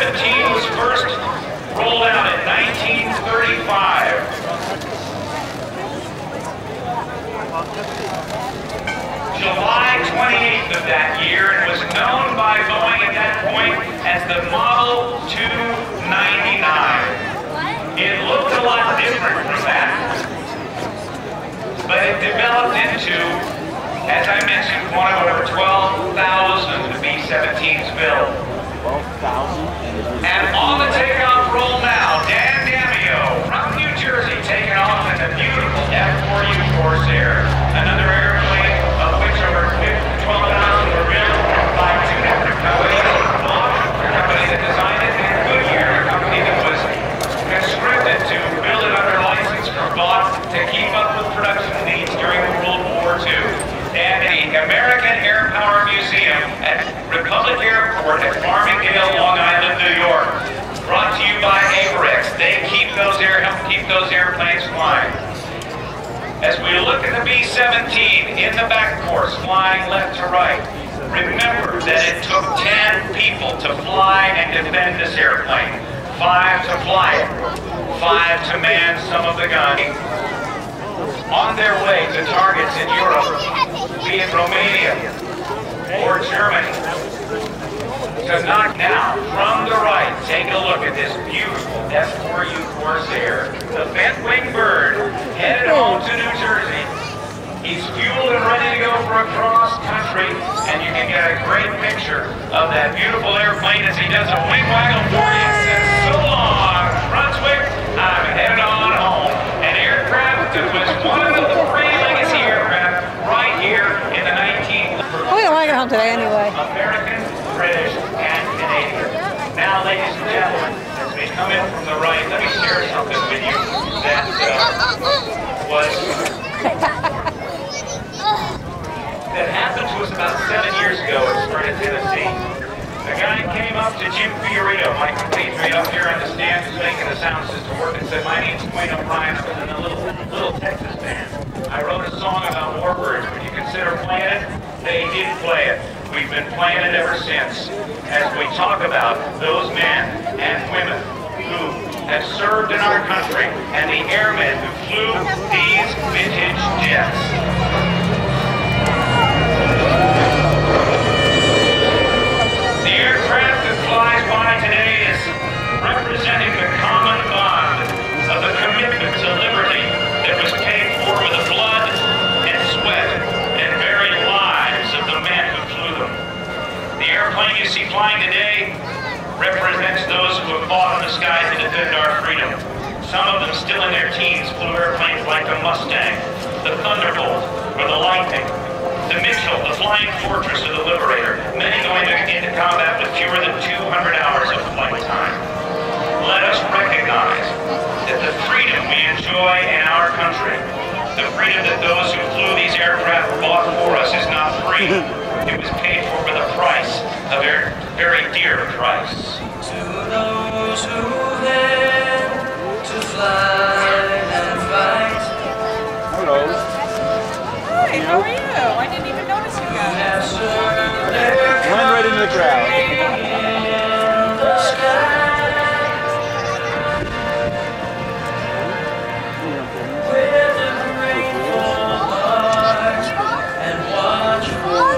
B-17 was first rolled out in 1935. July 28th of that year, and was known by Boeing at that point as the Model 299. It looked a lot different from that, but it developed into, as I mentioned, one of over 12,000 B-17s built. 12,000? And on the takeoff roll now, Dan Damio from New Jersey, taking off in the beautiful F4U Corsair, another airplane of which over 12,000 were built by two different companies. The company that designed it, and Goodyear, a company that was conscripted to build it under license from Vought to keep up with production needs during World War II. And the American Air Power Museum at Republic Airport at Farmingdale, Long Island, New York. Brought to you by Averex. They help keep those airplanes flying. As we look at the B-17 in the back course, flying left to right, remember that it took 10 people to fly and defend this airplane. 5 to fly it, 5 to man some of the guns. On their way to targets in Europe, be it Romania or Germany, to knock down from the right. Take a look at this beautiful F4U Corsair, the bent wing bird, headed home to New Jersey. He's fueled and ready to go for a cross country, and you can get a great picture of that beautiful airplane as he does a wing waggle for you and says, "So long, Brunswick, I'm headed on home." An aircraft that was one of the 3 legacy aircraft right here in the 19th. We don't want to go home today anyway. American, British, and Canadian. Now, ladies and gentlemen, as we come in from the right, let me share something with you that that happened to us about 7 years ago in Smyrna, Tennessee. A guy came up to Jim Fiorito, my compatriot up here on the stand who's making the sound system work, and said, "My name's Wayne O'Brien, I'm in a little Texas band. I wrote a song about warbirds. Would you consider playing it?" They did play it. We've been playing it ever since, as we talk about those men and women who have served in our country and the airmen who flew these vintage jets. The aircraft that flies by today is representing the common bond of the commitment to liberty that was paid for with the blood and sweat and very lives of the men who flew them. The airplane you see flying today represents those who have fought in the sky to defend our freedom. Some of them still in their teens flew airplanes like the Mustang, the Thunderbolt, or the Lightning, the Mitchell, the Flying Fortress, or the Liberator, many going into combat with fewer than 200 hours of flight time. Let us recognize that the freedom we enjoy in our country, the freedom that those who flew these aircraft bought for us, is not free. It was paid for with a price, a very dear price. To those who had to fly and fight. Hello. Hi, how are you? I didn't even notice you guys. Run right into the crowd. In the sky. With a grateful heart and watchful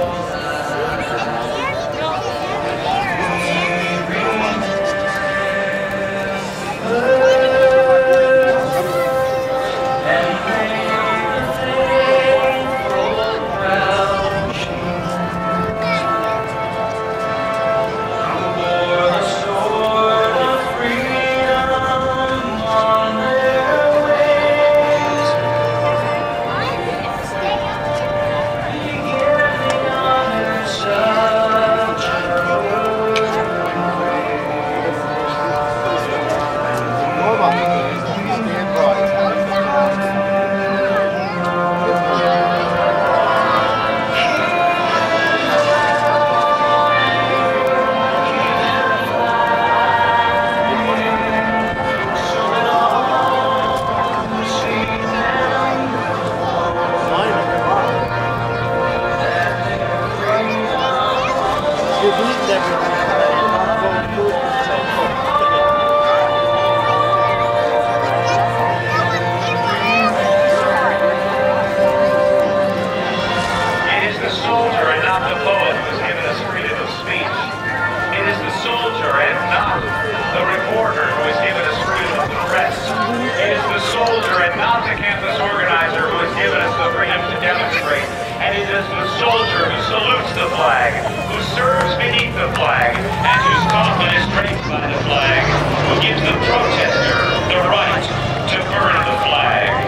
flag, who serves beneath the flag, and whose coffin is draped by the flag, who gives the protester the right to burn the flag.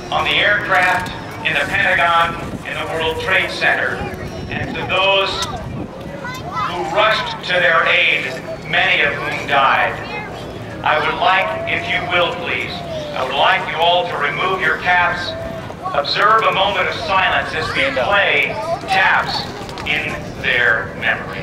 On the aircraft, in the Pentagon, in the World Trade Center, and to those who rushed to their aid, many of whom died. I would like, if you will please, I would like you all to remove your caps, observe a moment of silence as we play taps in their memory.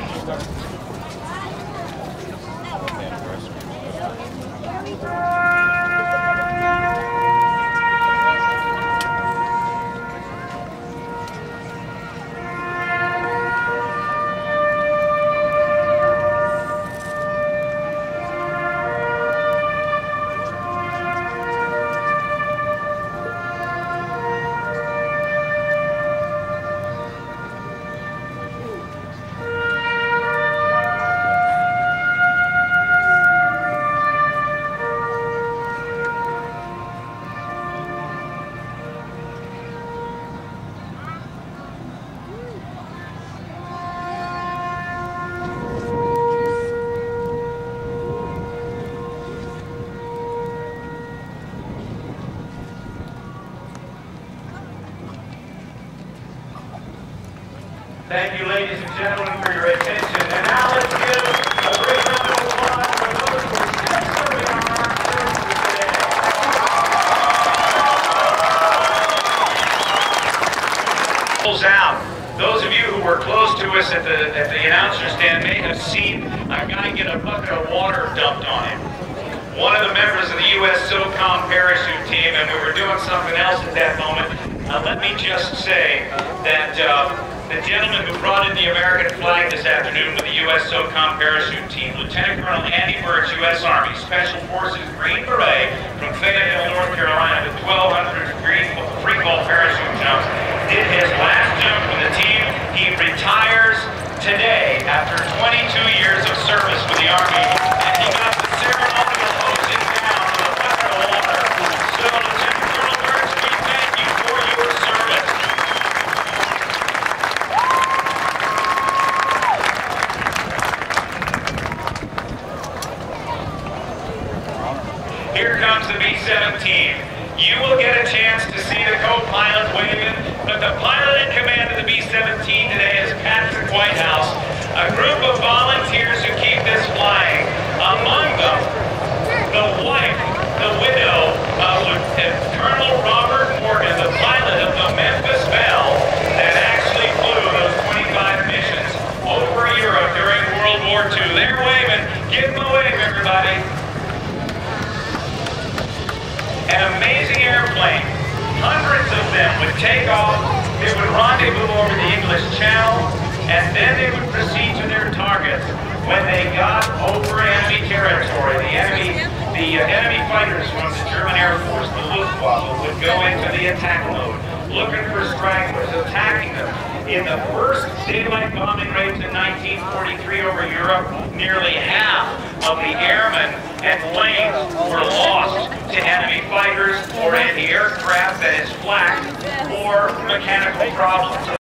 Thank you, ladies and gentlemen, for your attention. And now let's give a great round of applause for those who are still serving our armed services today. Pulls out. Those of you who were close to us at the announcer stand may have seen a guy get a bucket of water dumped on him. One of the members of the U.S. SOCOM parachute team, and we were doing something else at that moment. Let me just say that the gentleman who brought in the American flag this afternoon with the U.S. SOCOM parachute team, Lieutenant Colonel Andy Birch, U.S. Army, Special Forces Green Beret from Fayetteville, North Carolina, with 1,200 free fall parachute jumps, did his last jump with the team. He retires today after 22 years of service with the Army, and he got the ceremonial closing down with a bucket of water. So, Lieutenant Colonel Birch, we thank you for B-17. You will get a chance to see the co-pilot waving, but the pilot in command of the B-17 today is Patrick Whitehouse, a group of volunteers who keep this flying. Among them, the wife, the widow of Colonel Robert Morgan, the pilot of the Memphis Belle, that actually flew those 25 missions over Europe during World War II. They're waving. Give them a wave, everybody. An amazing airplane. Hundreds of them would take off. They would rendezvous over the English Channel, and then they would proceed to their targets. When they got over enemy territory, the enemy fighters from the German Air Force, the Luftwaffe, would go into the attack mode, looking for stragglers, attacking them. In the first daylight bombing raids in 1943 over Europe, nearly half of the airmen and planes were lost to enemy fighters or anti-aircraft, that is flak, or mechanical problems.